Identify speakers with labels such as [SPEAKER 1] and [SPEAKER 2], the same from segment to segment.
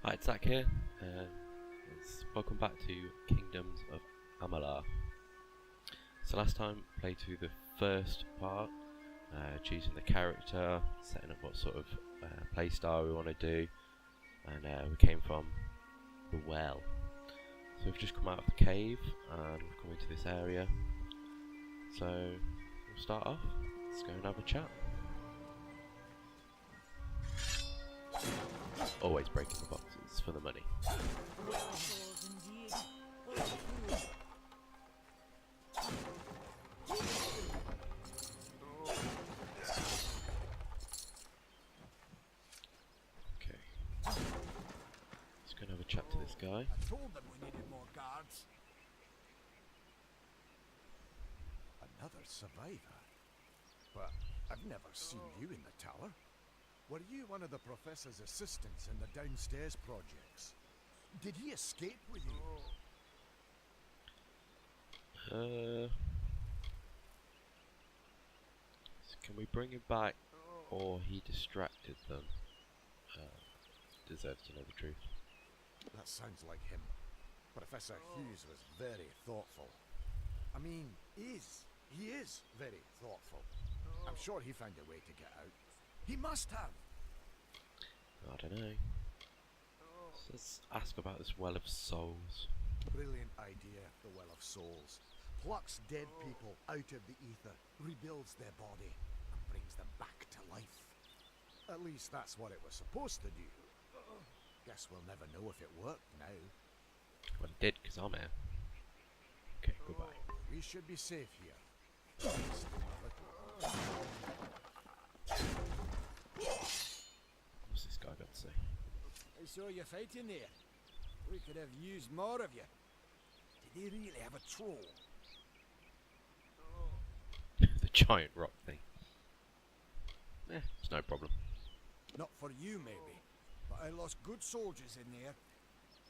[SPEAKER 1] Hi, it's Zach here, and welcome back to Kingdoms of Amalur. So last time I played through the first part, choosing the character, setting up what sort of playstyle we want to do, and we came from the well. So we've just come out of the cave and we've come into this area. So we'll start off, let's go and have a chat. Always breaking the boxes for the money. Okay. Let's go and have a chat to this guy.
[SPEAKER 2] I told them we needed more guards. Another survivor? But I've never seen you in the tower. Were you one of the professor's assistants in the downstairs projects? Did he escape with you?
[SPEAKER 1] So can we bring him back, or he distracted them? Deserves to know the truth.
[SPEAKER 2] That sounds like him. Professor Hughes was very thoughtful. I mean, he is very thoughtful. I'm sure he found a way to get out. He must have.
[SPEAKER 1] I don't know. So let's ask about this Well of Souls.
[SPEAKER 2] Brilliant idea, the Well of Souls. Plucks dead people out of the ether, rebuilds their body, and brings them back to life. At least that's what it was supposed to do. Guess we'll never know if it worked now.
[SPEAKER 1] Well, it did, because I'm here. Okay, goodbye.
[SPEAKER 2] We should be safe here. Just a little.
[SPEAKER 1] What's this guy got to say?
[SPEAKER 3] I saw you fighting there. We could have used more of you.
[SPEAKER 2] Did he really have a troll?
[SPEAKER 1] The giant rock thing. It's no problem.
[SPEAKER 2] Not for you, maybe. But I lost good soldiers in there.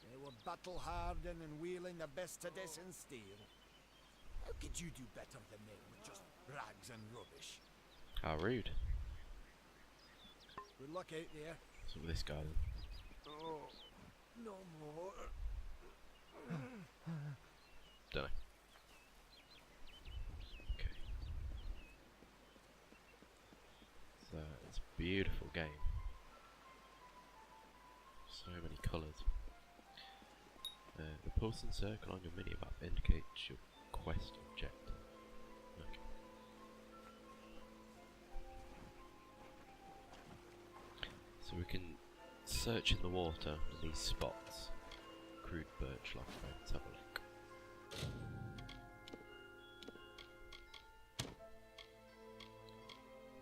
[SPEAKER 3] They were battle-hardened and wielding the best of Descent steel.
[SPEAKER 2] How could you do better than them with just rags and rubbish?
[SPEAKER 1] How rude.
[SPEAKER 3] Good luck out there.
[SPEAKER 1] So with this guy then.
[SPEAKER 2] Oh, no more.
[SPEAKER 1] Don't know. Okay. So it's a beautiful game. So many colours. The pulsing circle on your minimap indicates your quest objective. Okay. So we can search in the water in these spots. Crude birch log. Let's have a look.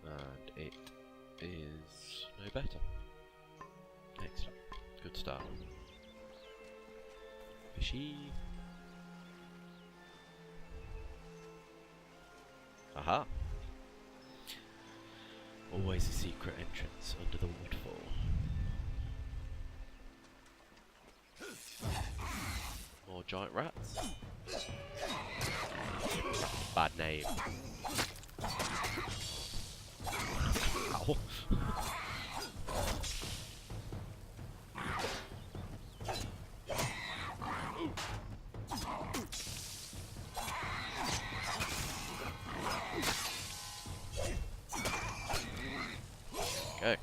[SPEAKER 1] And it is no better. Excellent. Good start. Fishy. Aha! Always a secret entrance under the waterfall. More giant rats. Bad name. Ow. Okay.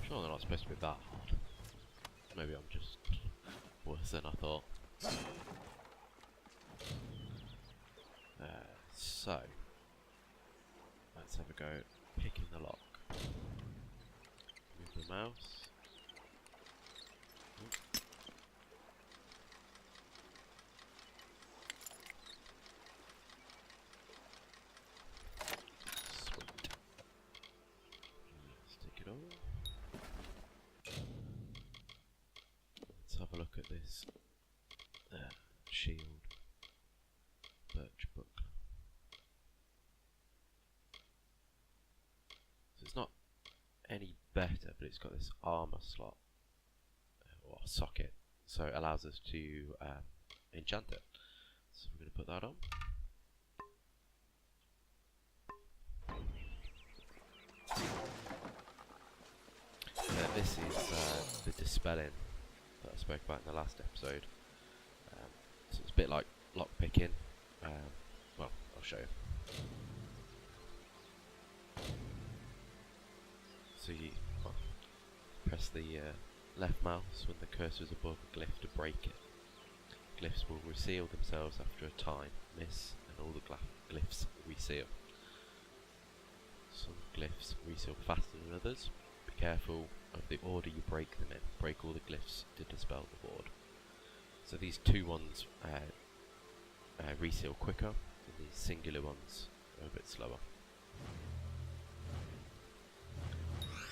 [SPEAKER 1] Sure they're not supposed to be that hard. Maybe I'm just worse than I thought. So let's have a go picking the lock. Move the mouse. Sweet. Let's take it all. Let's have a look at this shield. Birch book. So it's not any better, but it's got this armor slot or socket, so it allows us to enchant it. So we're going to put that on. This is the dispelling that I spoke about in the last episode. So it's a bit like lock picking. Well, I'll show you. So you press the left mouse when the cursor is above a glyph to break it. Glyphs will reseal themselves after a time miss, and all the glyphs reseal. Some glyphs reseal faster than others. Be careful of the order you break them in. Break all the glyphs to dispel the ward. So these two ones reseal quicker, and these singular ones are a bit slower.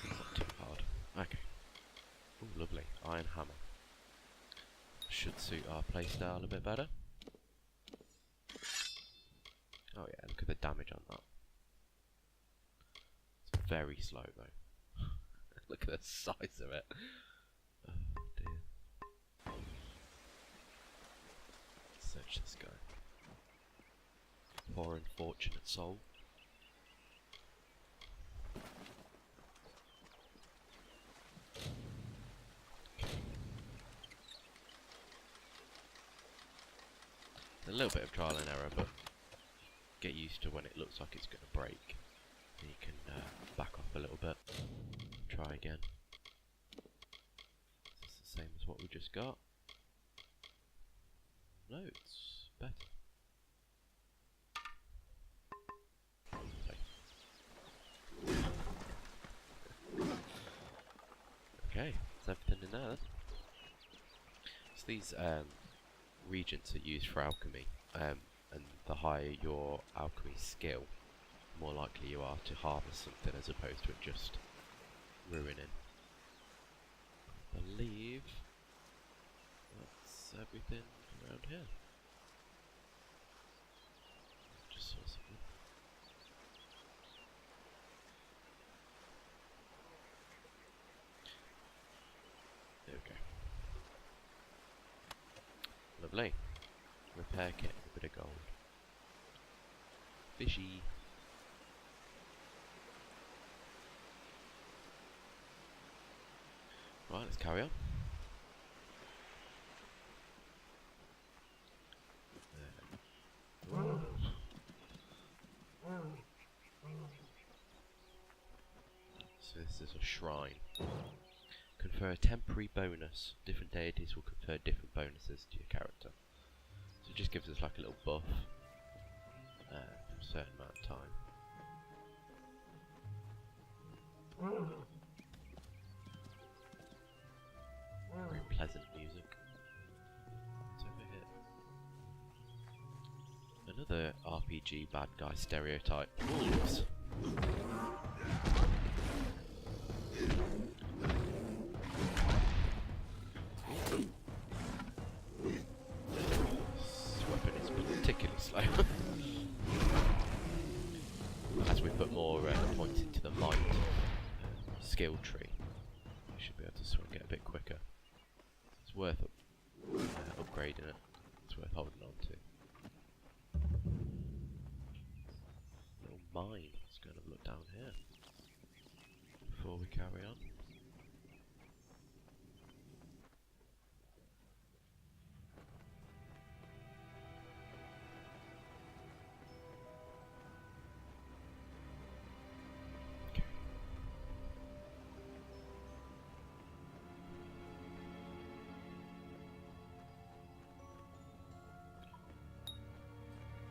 [SPEAKER 1] Not too hard. Okay. Ooh, lovely. Iron hammer. Should suit our playstyle a bit better. Oh yeah, look at the damage on that. It's very slow though. Look at the size of it. Oh dear. Let's search this guy. Poor unfortunate soul. A little bit of trial and error, but get used to when it looks like it's going to break. And you can back off a little bit. Try again. Is this the same as what we just got? No, it's better. Okay, that's everything in there then. So these regents are used for alchemy, and the higher your alchemy skill, the more likely you are to harvest something as opposed to it just ruining. I believe that's everything around here. Just saw something. There we go. Lovely. Repair kit, a bit of gold. Fishy. Right, let's carry on. So this is a shrine. Confer a temporary bonus. Different deities will confer different bonuses to your character. So it just gives us like a little buff for a certain amount of time. Very pleasant music. What's over here? Another RPG bad guy stereotype. Wolves! As we put more points into the might skill tree, we should be able to sort of get a bit quicker. It's worth upgrading it. It's worth holding on to. Little mine. Let's go and have a look down here before we carry on.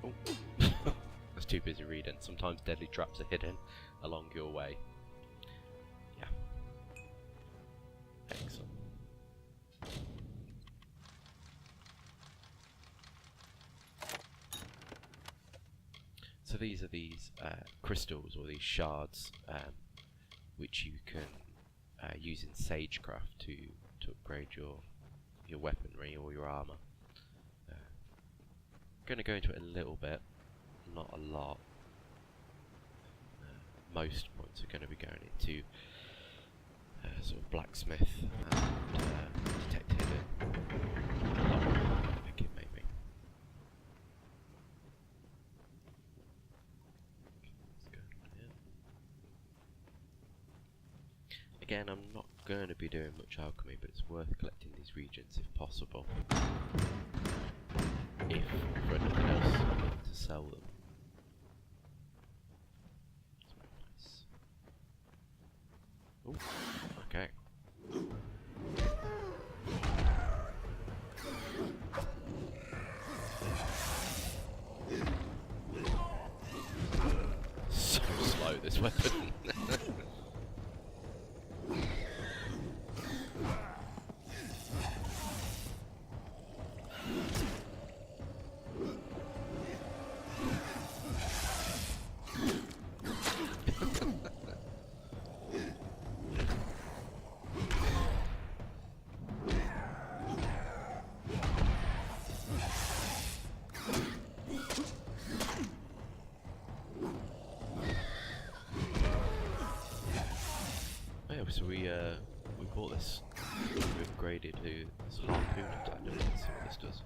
[SPEAKER 1] Oh. I was too busy reading. Sometimes deadly traps are hidden along your way. Yeah. Excellent. So these are these crystals, or these shards, which you can use in sagecraft to upgrade your weaponry or your armor. I'm going to go into it a little bit, not a lot. Most points are going to be going into sort of blacksmith and detect hidden. Pick it maybe. Let's go here. again, I'm not going to be doing much alchemy, but it's worth collecting these regions if possible. If for anything else, to sell them. That's very nice. Oh, okay. So slow, this weapon. So we bought this. We upgraded to this harpoon attack. Let's see what this does.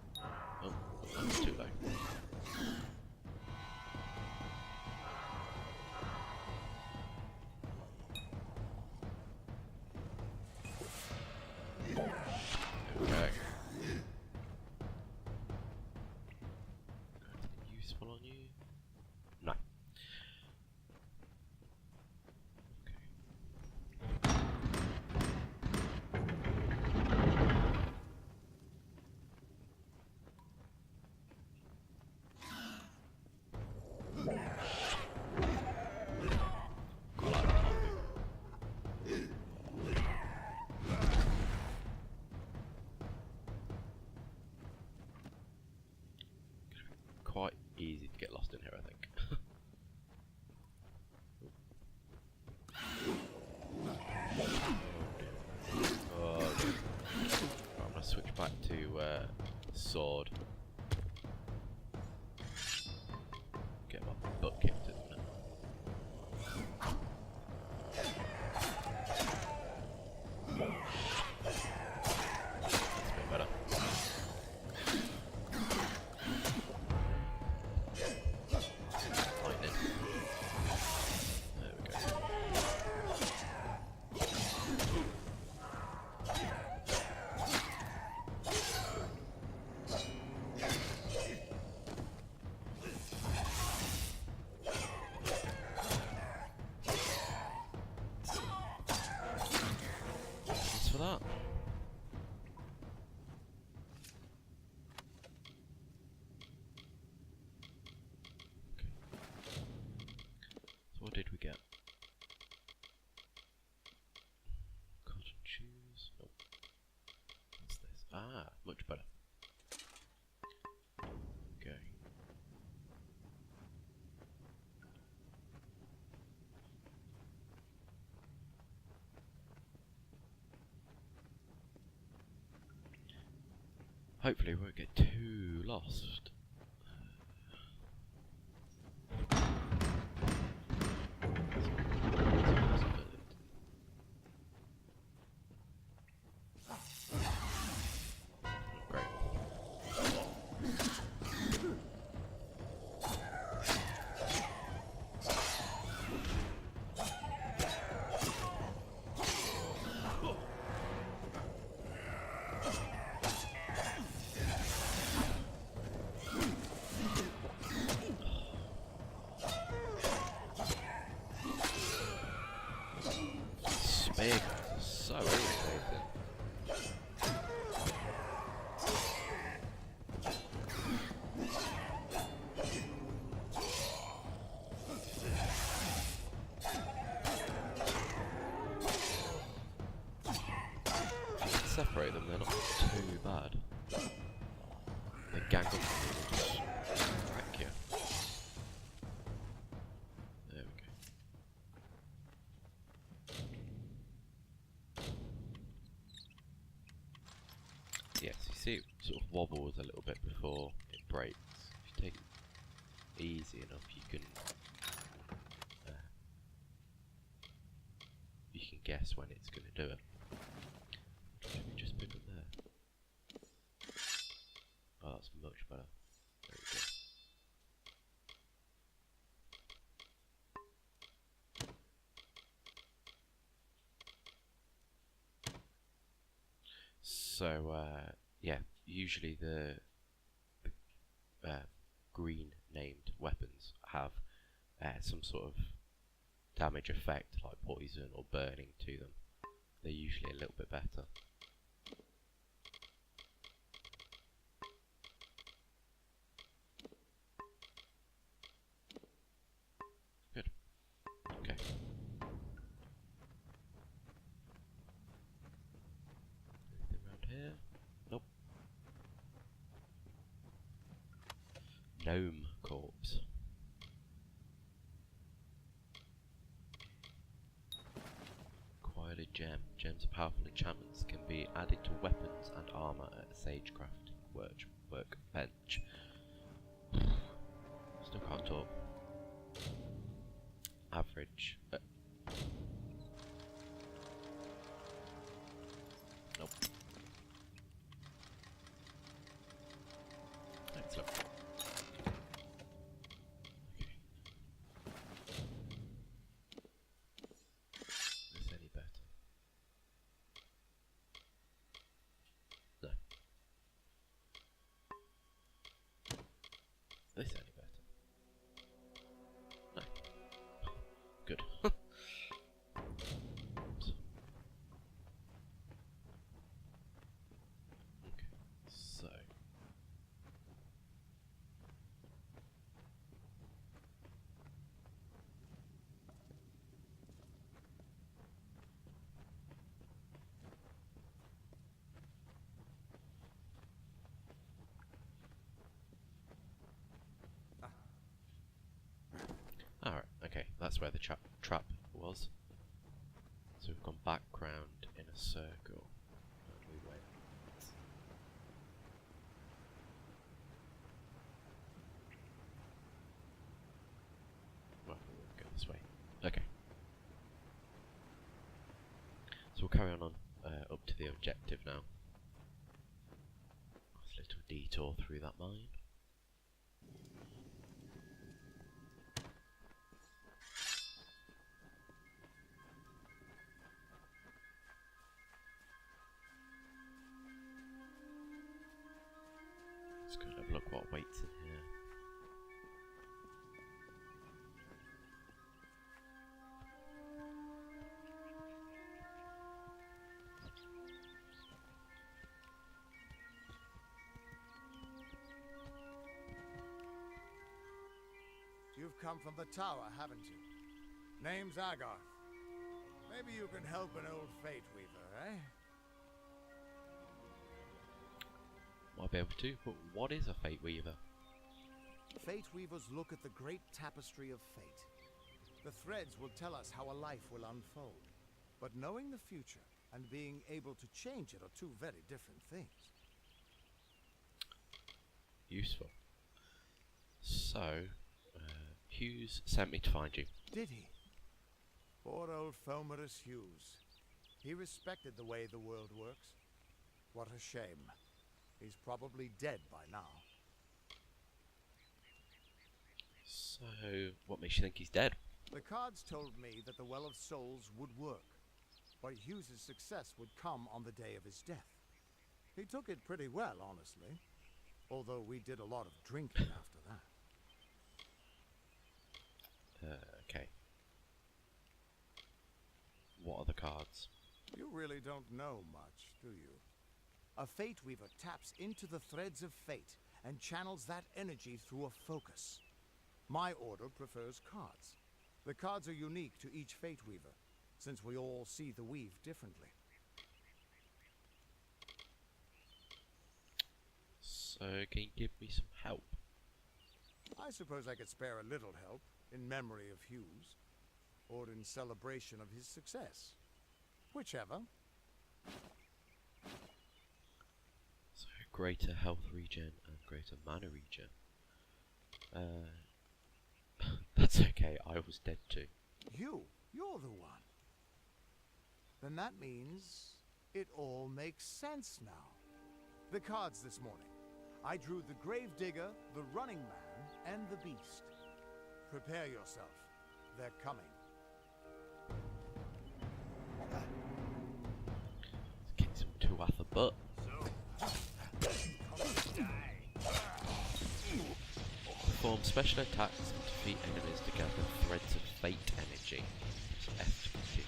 [SPEAKER 1] Oh, that's too low. Okay. Anything useful on you? No. Quite easy to get lost in here, I think. Oh, dear. Right, I'm gonna switch back to sword. Get my butt kicked, isn't it? That's a bit better. Lightning. There we go. Thanks for that. So what did we get? Cotton shoes. Oh. What's this? Ah, much better. Okay. Hopefully we won't get too lost. Great. Big, so irritating. Separate them, they're not too bad. They gang up on you and just wreck you. There we go. Yes, you see it sort of wobbles a little bit before it breaks. If you take it easy enough, you can guess when it's going to do it. Let me just pick up there. Oh, that's much better. There we go. So yeah, usually the green named weapons have some sort of damage effect, like poison or burning to them. They're usually a little bit better. Good. Okay. Anything around here? Nope. Gnome corpse. Acquired a gem. Gems are powerful enchantments, can be added to weapons and armor at a sage crafting workbench. Still can't talk. Average. Nope. Excellent. Okay. Is this any better? No. Is this any better? No. Good. Oops. Okay, so alright, okay, that's where the trap was. So we've gone background in a circle. And we went. Well, we'll go this way. Okay. So we'll carry on up to the objective now. Nice little detour through that mine. Let's go and have a look what waits in here.
[SPEAKER 2] You've come from the tower, haven't you? Name's Agarth. Maybe you can help an old fate weaver, eh?
[SPEAKER 1] Might be able to, but what is a fate weaver?
[SPEAKER 2] Fate weavers look at the great tapestry of fate. The threads will tell us how a life will unfold. But knowing the future and being able to change it are two very different things.
[SPEAKER 1] Useful. So, Hughes sent me to find you.
[SPEAKER 2] Did he? Poor old Fomerus Hughes. He respected the way the world works. What a shame. He's probably dead by now.
[SPEAKER 1] So, what makes you think he's dead?
[SPEAKER 2] The cards told me that the Well of Souls would work, but Hughes's success would come on the day of his death. He took it pretty well, honestly, although we did a lot of drinking after that.
[SPEAKER 1] Okay. What are the cards?
[SPEAKER 2] You really don't know much, do you? A Fate Weaver taps into the threads of fate and channels that energy through a focus. My order prefers cards. The cards are unique to each Fate Weaver, since we all see the weave differently.
[SPEAKER 1] So, can you give me some help?
[SPEAKER 2] I suppose I could spare a little help in memory of Hughes, or in celebration of his success. Whichever.
[SPEAKER 1] So, greater health regen and greater mana regen. That's okay, I was dead too.
[SPEAKER 2] You're the one. Then that means it all makes sense now. The cards this morning. I drew the Gravedigger, the Running Man, and the Beast. Prepare yourself. They're coming.
[SPEAKER 1] Let's kick some two at the butt.
[SPEAKER 3] So,
[SPEAKER 1] Perform special attacks and defeat enemies to gather threads of fate energy. Press F to continue.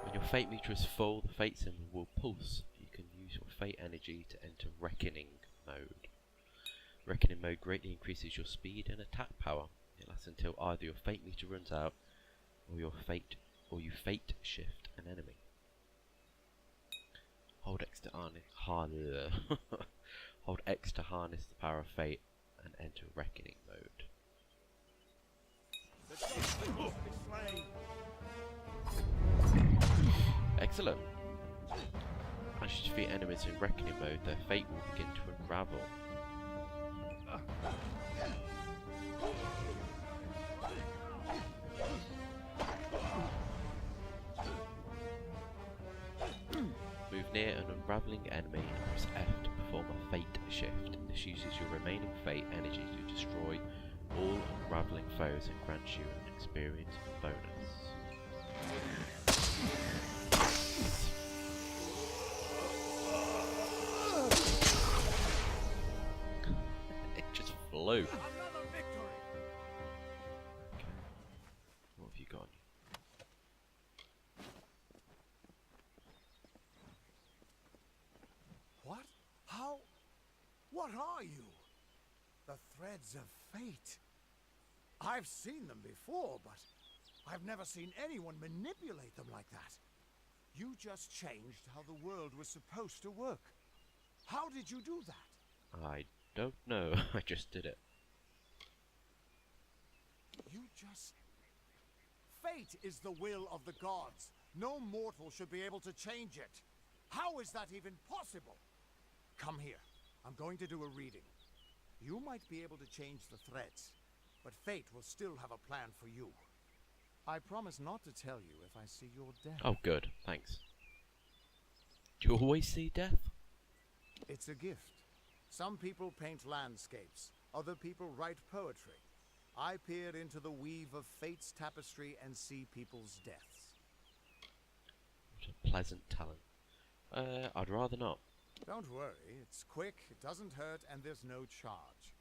[SPEAKER 1] When your fate meter is full, the fate symbol will pulse. You can use your fate energy to enter reckoning mode. Reckoning mode greatly increases your speed and attack power. It lasts until either your fate meter runs out or you fate shift an enemy. Hold X to hold X to harness the power of fate and enter reckoning mode. Excellent. As you defeat enemies in reckoning mode, their fate will begin to unravel. Move near an unraveling enemy and press F to perform a fate shift. This uses your remaining fate energy to destroy all unraveling foes and grants you an experience bonus. It just flew.
[SPEAKER 3] Another victory!
[SPEAKER 1] Okay. What have you got on you?
[SPEAKER 2] What? How? What are you? The threads of fate. I've seen them before, but I've never seen anyone manipulate them like that. You just changed how the world was supposed to work. How did you do that?
[SPEAKER 1] I don't know. I just did it.
[SPEAKER 2] You just... Fate is the will of the gods. No mortal should be able to change it. How is that even possible? Come here. I'm going to do a reading. You might be able to change the threads, but fate will still have a plan for you. I promise not to tell you if I see your death.
[SPEAKER 1] Oh, good. Thanks. Do you always see death?
[SPEAKER 2] It's a gift. Some people paint landscapes. Other people write poetry. I peer into the weave of fate's tapestry and see people's deaths.
[SPEAKER 1] What a pleasant talent. I'd rather not.
[SPEAKER 2] Don't worry, it's quick, it doesn't hurt, and there's no charge.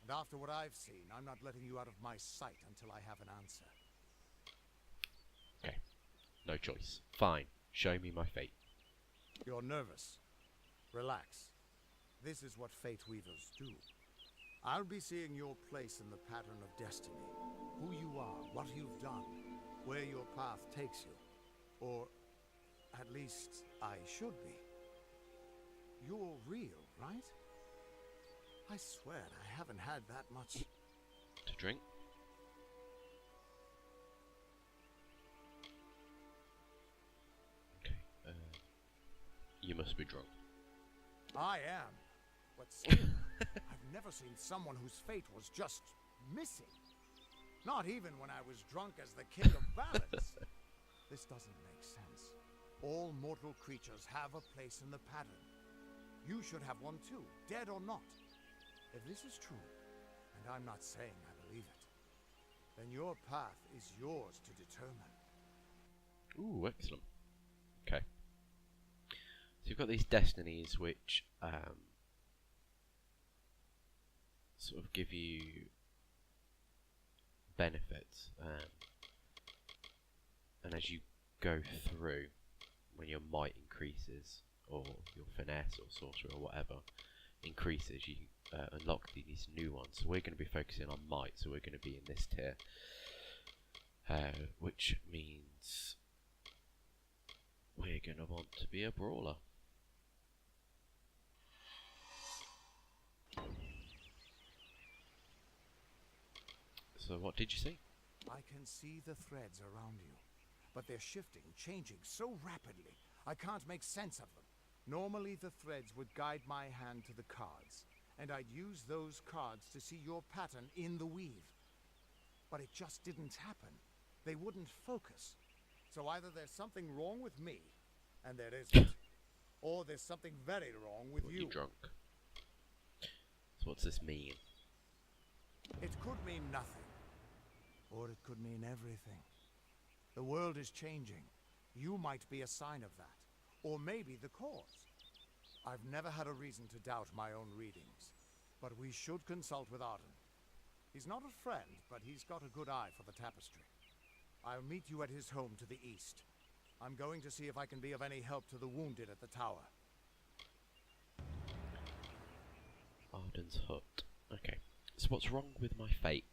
[SPEAKER 2] And after what I've seen, I'm not letting you out of my sight until I have an answer.
[SPEAKER 1] Okay. No choice. Fine. Show me my fate.
[SPEAKER 2] You're nervous. Relax. This is what fate weavers do. I'll be seeing your place in the pattern of destiny. Who you are, what you've done, where your path takes you. Or, at least, I should be. You're real, right? I swear I haven't had that much...
[SPEAKER 1] To drink? Okay. You must be drunk.
[SPEAKER 2] I am. But still, I've never seen someone whose fate was just missing. Not even when I was drunk as the king of ballads. This doesn't make sense. All mortal creatures have a place in the pattern. You should have one too, dead or not. If this is true, and I'm not saying I believe it, then your path is yours to determine.
[SPEAKER 1] Ooh, excellent. Okay. So you've got these destinies which sort of give you benefits, and as you go through, when your might increases, or your finesse or sorcery or whatever increases, you unlock these new ones. So we're going to be focusing on might, so we're going to be in this tier, which means we're going to want to be a brawler. So what did you see?
[SPEAKER 2] I can see the threads around you, but they're shifting, changing so rapidly, I can't make sense of them. Normally the threads would guide my hand to the cards, and I'd use those cards to see your pattern in the weave. But it just didn't happen. They wouldn't focus. So either there's something wrong with me, and there isn't, or there's something very wrong with you.
[SPEAKER 1] You're drunk. So what's this mean?
[SPEAKER 2] It could mean nothing. Or it could mean everything. The world is changing. You might be a sign of that. Or maybe the cause. I've never had a reason to doubt my own readings. But we should consult with Arden. He's not a friend, but he's got a good eye for the tapestry. I'll meet you at his home to the east. I'm going to see if I can be of any help to the wounded at the tower.
[SPEAKER 1] Arden's hut. Okay. So what's wrong with my fate?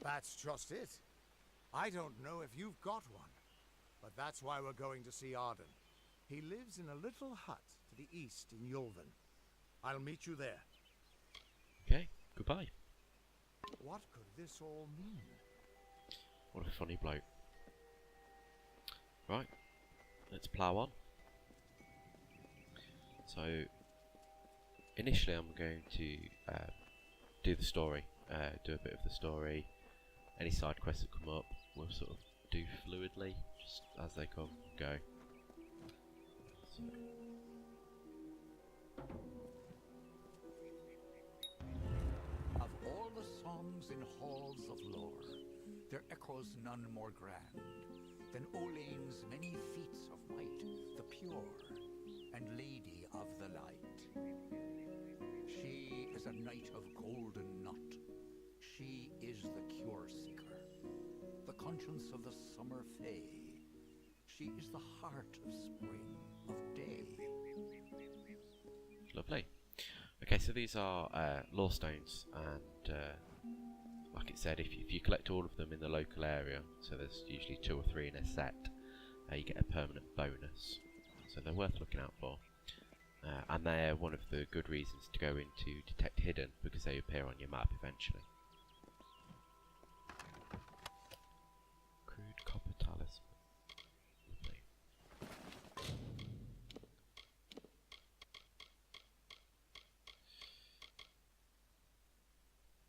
[SPEAKER 2] That's just it. I don't know if you've got one, but that's why we're going to see Arden. He lives in a little hut to the east in Yulven. I'll meet you there.
[SPEAKER 1] Okay, goodbye.
[SPEAKER 2] What could this all mean?
[SPEAKER 1] What a funny bloke. Right, let's plough on. So, initially I'm going to do the story, do a bit of the story. Any side quests that come up, we'll sort of do fluidly, just as they come and go. So.
[SPEAKER 4] Of all the songs in halls of lore, there echoes none more grand than Olain's many feats of might, the pure and lady of the light. She is a knight of golden knot. She is the cure seeker, the conscience of the summer fae. She is the heart of spring, of day.
[SPEAKER 1] Lovely. Okay, so these are lore stones, and like it said, if you collect all of them in the local area, so there's usually 2 or 3 in a set, you get a permanent bonus. So they're worth looking out for. And they're one of the good reasons to go into Detect Hidden, because they appear on your map eventually. Crude copper talisman. Lovely.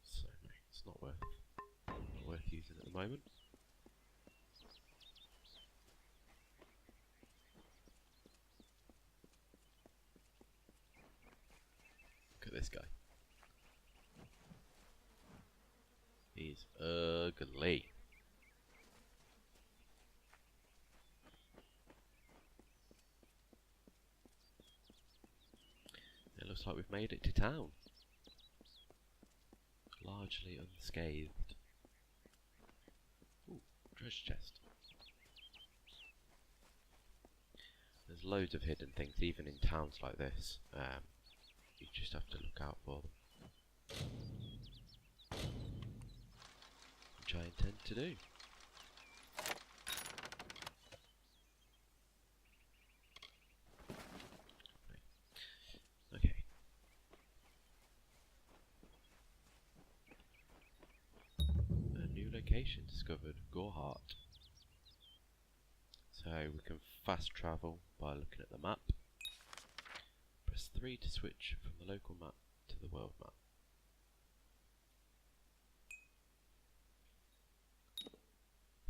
[SPEAKER 1] So no, it's not worth using at the moment. Look at this guy. He's ugly. It looks like we've made it to town. Largely unscathed. Ooh, treasure chest. There's loads of hidden things, even in towns like this. You just have to look out for them. Which I intend to do. Okay. A new location discovered, Gorhart. So we can fast travel by looking at the map. Press 3 to switch from the local map to the world map.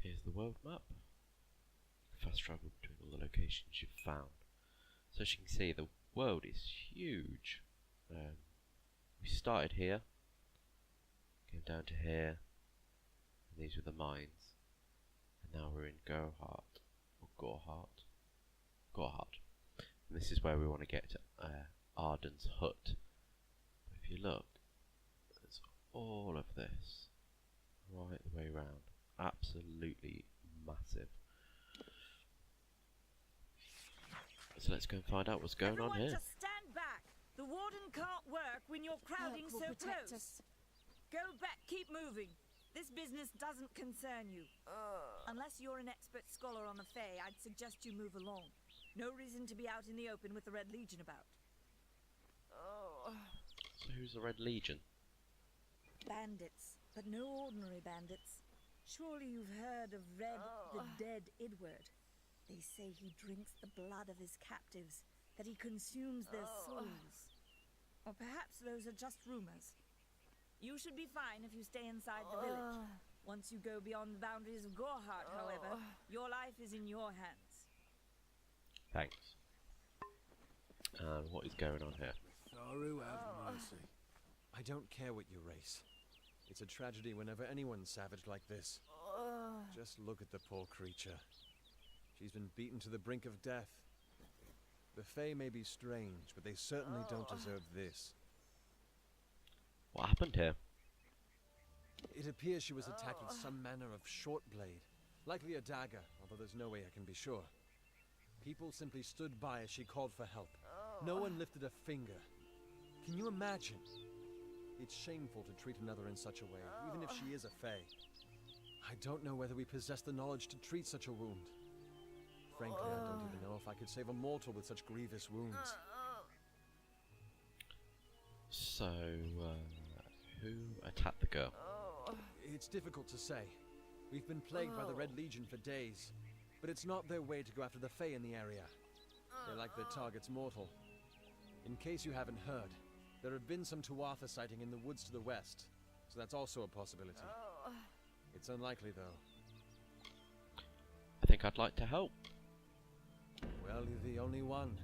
[SPEAKER 1] Here's the world map. Fast travel between all the locations you've found. So as you can see, the world is huge. We started here, came down to here, and these were the mines, and now we're in Gorhart, or Gorhart. And this is where we want to get to Arden's hut. But if you look, there's all of this right the way around. Absolutely massive. So let's go and find out what's going on here.
[SPEAKER 5] Just stand back. The warden can't work when you're crowding so close. Go back, keep moving. This business doesn't concern you. Unless you're an expert scholar on the Fae, I'd suggest you move along. No reason to be out in the open with the Red Legion about.
[SPEAKER 1] So who's the Red Legion?
[SPEAKER 5] Bandits, but no ordinary bandits. Surely you've heard of Red the Dead Idward. They say he drinks the blood of his captives, that he consumes their souls. Or perhaps those are just rumors. You should be fine if you stay inside the village. Once you go beyond the boundaries of Gorhart, however, your life is in your hands.
[SPEAKER 1] Thanks. What is going on here?
[SPEAKER 6] Thoru have mercy. I don't care what your race. It's a tragedy whenever anyone's savaged like this. Just look at the poor creature. She's been beaten to the brink of death. The Fae may be strange, but they certainly don't deserve this.
[SPEAKER 1] What happened here?
[SPEAKER 6] It appears she was attacked with some manner of short blade, likely a dagger, although there's no way I can be sure. People simply stood by as she called for help. No one lifted a finger. Can you imagine? It's shameful to treat another in such a way, even if she is a Fae. I don't know whether we possess the knowledge to treat such a wound. Frankly, I don't even know if I could save a mortal with such grievous wounds.
[SPEAKER 1] So, who attacked the girl?
[SPEAKER 6] It's difficult to say. We've been plagued by the Red Legion for days, but it's not their way to go after the Fae in the area. They like their targets mortal. In case you haven't heard, there have been some Tuatha sighting in the woods to the west, so that's also a possibility. It's unlikely, though.
[SPEAKER 1] I think I'd like to help.
[SPEAKER 6] Well, you're the only one.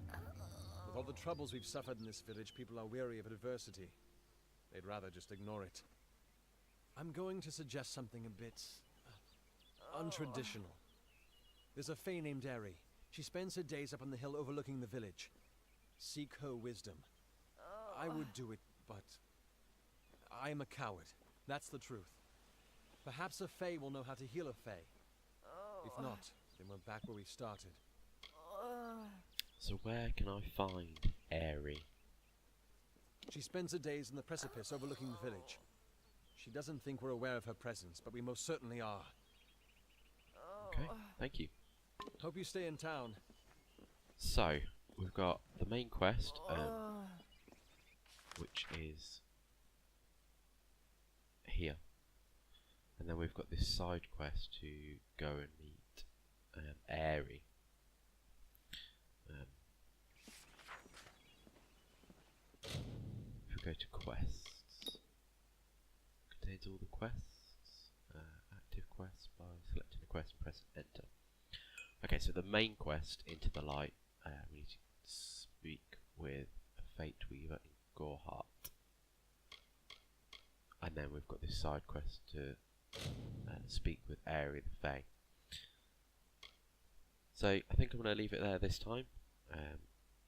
[SPEAKER 6] With all the troubles we've suffered in this village, people are weary of adversity. They'd rather just ignore it. I'm going to suggest something a bit untraditional. There's a Fae named Eri. She spends her days up on the hill overlooking the village. Seek her wisdom. I would do it, but I am a coward. That's the truth. Perhaps a Fae will know how to heal a Fae. If not, then we're back where we started.
[SPEAKER 1] So where can I find Eri?
[SPEAKER 6] She spends her days in the precipice overlooking the village. She doesn't think we're aware of her presence, but we most certainly are.
[SPEAKER 1] Okay, thank you.
[SPEAKER 6] Hope you stay in town.
[SPEAKER 1] So, we've got the main quest, which is here. And then we've got this side quest to go and meet Eri. If we go to quests, contains all the quests, active quests by selecting a quest and press enter. Okay, so the main quest, Into the Light, we need to speak with a Fate Weaver in Goreheart. And then we've got this side quest to speak with Eri the Fae. So I think I'm going to leave it there this time.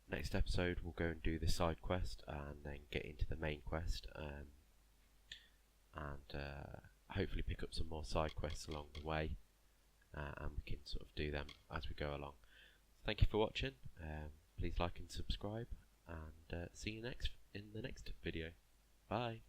[SPEAKER 1] Next episode we'll go and do the side quest and then get into the main quest, and hopefully pick up some more side quests along the way, and we can sort of do them as we go along. Thank you for watching. Please like and subscribe, and see you in the next video. Bye.